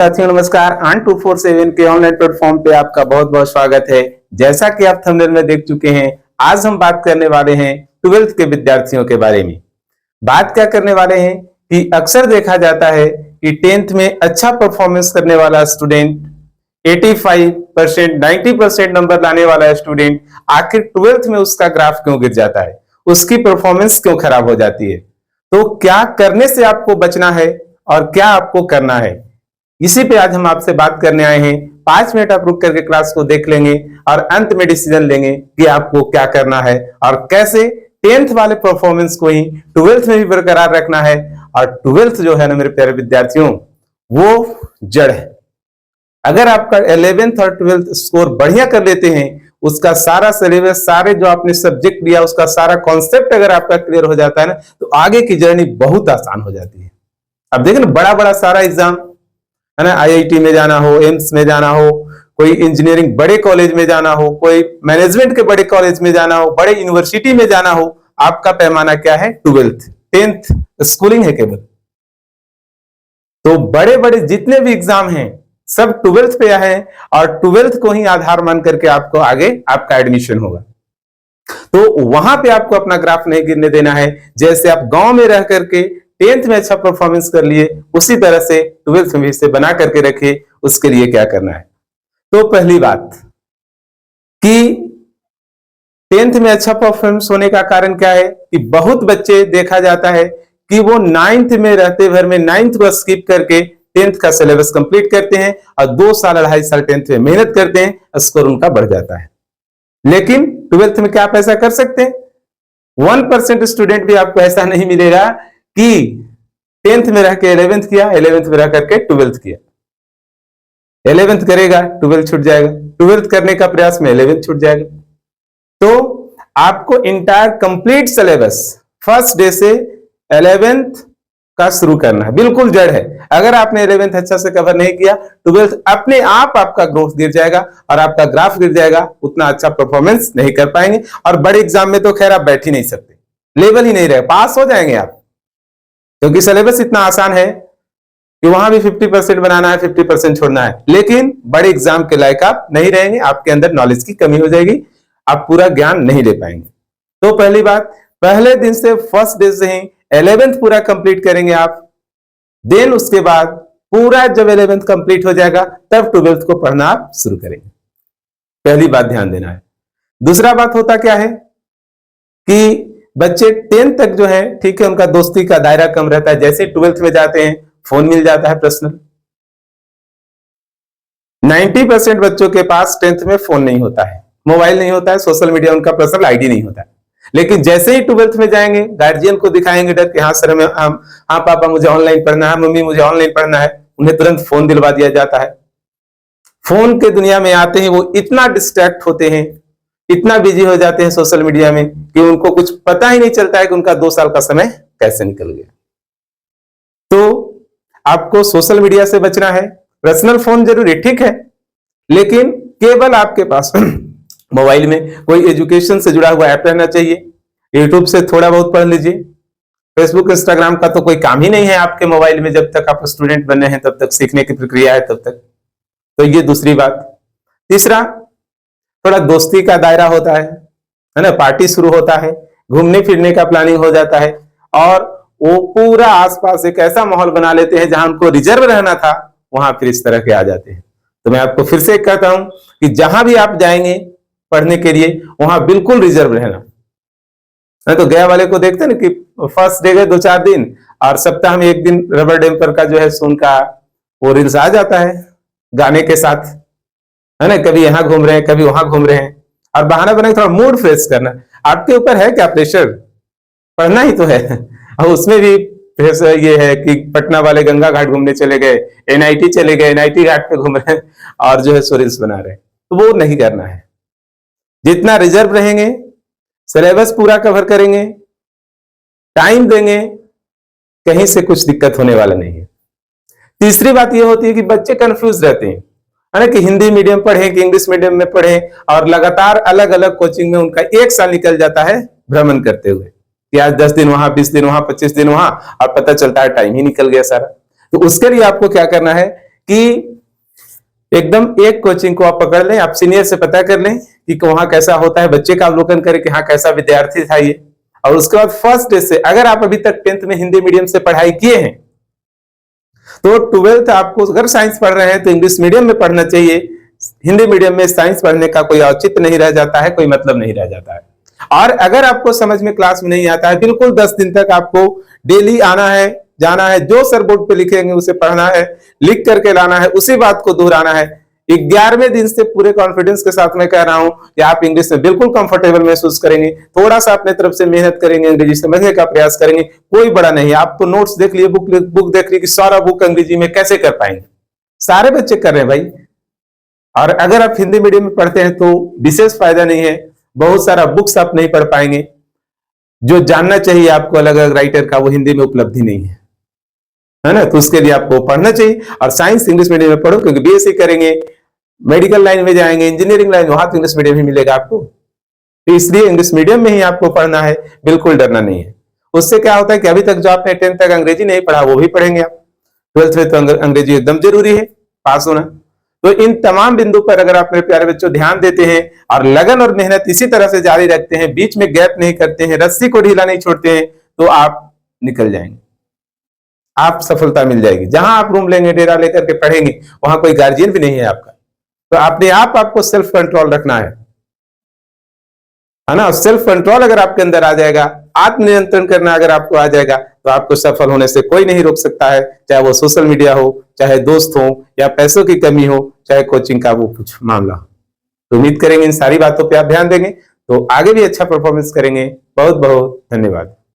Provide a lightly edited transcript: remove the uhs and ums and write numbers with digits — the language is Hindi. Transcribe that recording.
साथियों नमस्कार। ऑन 247 के ऑनलाइन प्लेटफॉर्म पे आपका बहुत बहुत स्वागत है। जैसा कि आप थंबनेल में देख चुके हैं, आज हम बात करने वाले हैं 12th के विद्यार्थियों के बारे में। बात क्या करने वाले हैं कि अक्सर देखा जाता है कि 10th में अच्छा परफॉर्मेंस करने वाला स्टूडेंट, 85%, 90% नंबर लाने वाला स्टूडेंट आखिर 12th में उसका ग्राफ क्यों गिर जाता है, उसकी परफॉर्मेंस क्यों खराब हो जाती है। तो क्या करने से आपको बचना है और क्या आपको करना है, इसी पे आज हम आपसे बात करने आए हैं। 5 मिनट आप रुक करके क्लास को देख लेंगे और अंत में डिसीजन लेंगे कि आपको क्या करना है और कैसे 10th वाले परफॉर्मेंस को ही 12th में भी बरकरार रखना है। और 12th जो है ना मेरे प्यारे विद्यार्थियों, वो जड़ है। अगर आपका 11th और 12th स्कोर बढ़िया कर लेते हैं, उसका सारा सिलेबस, सारे जो आपने सब्जेक्ट लिया, उसका सारा कॉन्सेप्ट अगर आपका क्लियर हो जाता है ना, तो आगे की जर्नी बहुत आसान हो जाती है। अब देखिए ना, बड़ा बड़ा सारा एग्जाम है ना, आईआईटी में जाना हो, एम्स में जाना हो, कोई इंजीनियरिंग बड़े कॉलेज में जाना हो, कोई मैनेजमेंट के बड़े कॉलेज में जाना हो, बड़े यूनिवर्सिटी में जाना हो, आपका पैमाना क्या है? 12th, 10th स्कूलिंग है केवल। तो बड़े बड़े जितने भी एग्जाम हैं सब 12th पे है और 12th को ही आधार मान करके आपको आगे आपका एडमिशन होगा। तो वहां पे आपको अपना ग्राफ नहीं गिरने देना है। जैसे आप गांव में रह करके 10th में अच्छा परफॉर्मेंस कर लिए, उसी तरह से 12th में भी इसे बना करके रखिए। उसके लिए क्या करना है? तो पहली बात कि 10th में अच्छा परफॉर्मेंस होने का कारण क्या है कि बहुत बच्चे देखा जाता है कि वो 9th में रहते भर में 9th को स्किप करके 10th का सिलेबस कंप्लीट करते हैं और 2 साल 2.5 साल 10th में मेहनत करते हैं, स्कोर उनका बढ़ जाता है। लेकिन 12th में क्या आप ऐसा कर सकते हैं? 1% स्टूडेंट भी आपको ऐसा नहीं मिलेगा कि 10th में रह के 11th किया, 11th में रह करके 12th किया। 11th करेगा, 12th छूट जाएगा, 12th करने का प्रयास में 11th छूट जाएगा। तो आपको entire complete syllabus first day से 11th का शुरू करना है। बिल्कुल जड़ है। अगर आपने 11th अच्छा से कवर नहीं किया, 12th अपने आप आपका ग्रोथ गिर जाएगा और आपका ग्राफ गिर जाएगा, उतना अच्छा परफॉर्मेंस नहीं कर पाएंगे। और बड़े एग्जाम में तो खैर आप बैठ ही नहीं सकते, लेवल ही नहीं रहेगा, पास हो जाएंगे आप, क्योंकि सिलेबस इतना आसान है कि वहां भी 50% बनाना है, 50% छोड़ना है। लेकिन बड़े एग्जाम के लायक आप नहीं रहेंगे, आपके अंदर नॉलेज की कमी हो जाएगी, आप पूरा ज्ञान नहीं ले पाएंगे। तो पहली बात, पहले दिन से फर्स्ट डे से ही 11th पूरा कंप्लीट करेंगे आप। देन उसके बाद पूरा जब 11th कंप्लीट हो जाएगा, तब 12th को पढ़ना आप शुरू करेंगे। पहली बात ध्यान देना है। दूसरा बात होता क्या है कि बच्चे 10th तक जो है, ठीक है, उनका दोस्ती का दायरा कम रहता है। जैसे 12th में जाते हैं, फोन मिल जाता है पर्सनल। 90% बच्चों के पास 10th में फोन नहीं होता है, मोबाइल नहीं होता है, सोशल मीडिया, उनका पर्सनल आईडी नहीं होता है। लेकिन जैसे ही 12th में जाएंगे, गार्जियन को दिखाएंगे डर के, हाँ सर हाँ पापा मुझे ऑनलाइन पढ़ना है, मम्मी मुझे ऑनलाइन पढ़ना है, उन्हें तुरंत फोन दिलवा दिया जाता है। फोन के दुनिया में आते हैं वो इतना डिस्ट्रैक्ट होते हैं, इतना बिजी हो जाते हैं सोशल मीडिया में कि उनको कुछ पता ही नहीं चलता है कि उनका 2 साल का समय कैसे निकल गया। तो आपको सोशल मीडिया से बचना है। पर्सनल फोन जरूरी, ठीक है, लेकिन केवल आपके पास मोबाइल में कोई एजुकेशन से जुड़ा हुआ ऐप रहना चाहिए। यूट्यूब से थोड़ा बहुत पढ़ लीजिए। फेसबुक, इंस्टाग्राम का तो कोई काम ही नहीं है आपके मोबाइल में। जब तक आप स्टूडेंट बने हैं तब तक सीखने की प्रक्रिया है, तब तक। तो ये दूसरी बात। तीसरा, थोड़ा दोस्ती का दायरा होता है ना, पार्टी शुरू होता है, घूमने फिरने का प्लानिंग हो जाता है और वो पूरा आसपास एक ऐसा माहौल बना लेते हैं जहां उनको रिजर्व रहना था, वहां फिर इस तरह के आ जाते हैं। तो मैं आपको फिर से कहता हूं कि जहां भी आप जाएंगे पढ़ने के लिए, वहां बिल्कुल रिजर्व रहना। तो गया वाले को देखते हैं ना कि फर्स्ट डे गए 2-4 दिन और सप्ताह में 1 दिन रबर डैम्पर का जो है सोन का वो रील्स आ जाता है गाने के साथ, है ना, कभी यहाँ घूम रहे हैं, कभी वहां घूम रहे हैं, और बहाना बना थोड़ा मूड फ्रेश करना। आपके ऊपर है क्या प्रेशर? पढ़ना ही तो है। और उसमें भी ये है कि पटना वाले गंगा घाट घूमने चले गए, एनआईटी चले गए, एनआईटी घाट पे घूम रहे हैं और जो है सो रील्स बना रहे हैं। तो वो नहीं करना है। जितना रिजर्व रहेंगे, सिलेबस पूरा कवर करेंगे, टाइम देंगे, कहीं से कुछ दिक्कत होने वाला नहीं है। तीसरी बात यह होती है कि बच्चे कंफ्यूज रहते हैं, है ना, कि हिंदी मीडियम पढ़ें कि इंग्लिश मीडियम में पढ़ें, और लगातार अलग अलग कोचिंग में उनका 1 साल निकल जाता है भ्रमण करते हुए कि आज 10 दिन वहां, 20 दिन वहां, 25 दिन वहां, और पता चलता है टाइम ही निकल गया सारा। तो उसके लिए आपको क्या करना है कि एकदम एक कोचिंग को आप पकड़ लें, आप सीनियर से पता कर लें कि वहां कैसा होता है, बच्चे का अवलोकन करें कि हाँ कैसा विद्यार्थी था ये, और उसके बाद फर्स्ट डे से अगर आप अभी तक 10th में हिंदी मीडियम से पढ़ाई किए हैं तो 12th आपको अगर साइंस पढ़ रहे हैं तो इंग्लिश मीडियम में पढ़ना चाहिए। हिंदी मीडियम में साइंस पढ़ने का कोई औचित्य नहीं रह जाता है, कोई मतलब नहीं रह जाता है। और अगर आपको समझ में क्लास में नहीं आता है, बिल्कुल 10 दिन तक आपको डेली आना है, जाना है, जो सर बोर्ड पे लिखेंगे उसे पढ़ना है, लिख करके लाना है, उसी बात को दोहराना है। 11वें दिन से पूरे कॉन्फिडेंस के साथ मैं कह रहा हूं कि आप इंग्लिश में बिल्कुल कंफर्टेबल महसूस करेंगे। थोड़ा सा अपने तरफ से मेहनत करेंगे, अंग्रेजी समझने का प्रयास करेंगे, कोई बड़ा नहीं है। आप तो नोट्स देख लिए, बुक देख ली कि सारा बुक अंग्रेजी में कैसे कर पाएंगे, सारे बच्चे कर रहे हैं भाई। और अगर आप हिंदी मीडियम में पढ़ते हैं तो विशेष फायदा नहीं है, बहुत सारा बुक्स आप नहीं पढ़ पाएंगे। जो जानना चाहिए आपको अलग अलग राइटर का, वो हिंदी में उपलब्धि नहीं है ना। तो उसके लिए आपको पढ़ना चाहिए। और साइंस इंग्लिश मीडियम में पढ़ो, क्योंकि बीएससी करेंगे, मेडिकल लाइन में जाएंगे, इंजीनियरिंग लाइन, वहां तो इंग्लिश मीडियम ही मिलेगा आपको। तो इसलिए इंग्लिश मीडियम में ही आपको पढ़ना है, बिल्कुल डरना नहीं है। उससे क्या होता है कि अभी तक जो आपने 10th तक अंग्रेजी नहीं पढ़ा वो भी पढ़ेंगे आप। 12th में तो अंग्रेजी एकदम जरूरी है पास होना। तो इन तमाम बिंदु पर अगर आप मेरे प्यारे बच्चों ध्यान देते हैं और लगन और मेहनत इसी तरह से जारी रखते हैं, बीच में गैप नहीं करते हैं, रस्सी को ढीला नहीं छोड़ते हैं, तो आप निकल जाएंगे, आप सफलता मिल जाएगी। जहां आप रूम लेंगे, डेरा लेकर के पढ़ेंगे, वहां कोई गार्जियन भी नहीं है आपका, तो अपने आप आपको सेल्फ कंट्रोल रखना है ना। सेल्फ कंट्रोल अगर आपके अंदर आ जाएगा, आत्मनियंत्रण करना अगर आपको आ जाएगा, तो आपको सफल होने से कोई नहीं रोक सकता है। चाहे वो सोशल मीडिया हो, चाहे दोस्त हो, या पैसों की कमी हो, चाहे कोचिंग का वो कुछ मामला हो। तो उम्मीद करेंगे इन सारी बातों पे आप ध्यान देंगे तो आगे भी अच्छा परफॉर्मेंस करेंगे। बहुत बहुत धन्यवाद।